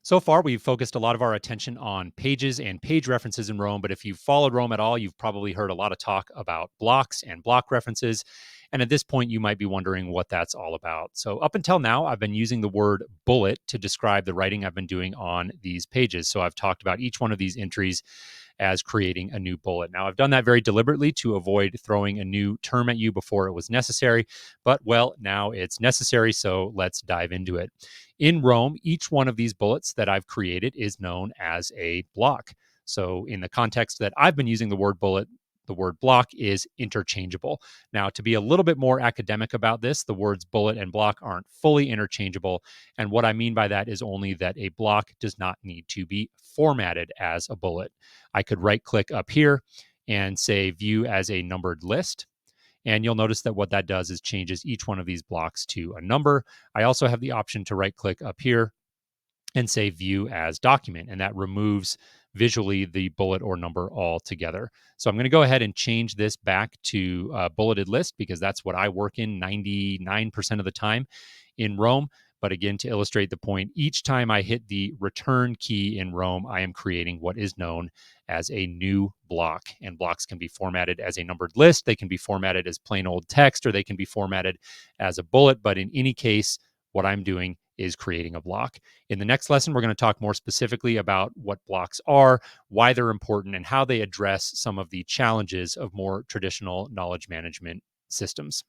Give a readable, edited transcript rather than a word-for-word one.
So far, we've focused a lot of our attention on pages and page references in Rome, but if you've followed Rome at all, you've probably heard a lot of talk about blocks and block references. And at this point, you might be wondering what that's all about. So, up until now, I've been using the word bullet to describe the writing I've been doing on these pages. So, I've talked about each one of these entries as creating a new bullet. Now, I've done that very deliberately to avoid throwing a new term at you before it was necessary, but well, now it's necessary, so let's dive into it. In Rome, each one of these bullets that I've created is known as a block. So, in the context that I've been using the word bullet, the word block is interchangeable. Now, to be a little bit more academic about this, the words bullet and block aren't fully interchangeable. And what I mean by that is only that a block does not need to be formatted as a bullet. I could right click up here and say view as a numbered list. And you'll notice that what that does is changes each one of these blocks to a number. I also have the option to right click up here and say view as document, and that removes visually the bullet or number altogether. So I'm going to go ahead and change this back to a bulleted list because that's what I work in 99% of the time in Rome. But again, to illustrate the point, each time I hit the return key in Rome, I am creating what is known as a new block. And blocks can be formatted as a numbered list, they can be formatted as plain old text, or they can be formatted as a bullet. But in any case, what I'm doing is creating a block. In the next lesson, we're going to talk more specifically about what blocks are, why they're important, and how they address some of the challenges of more traditional knowledge management systems.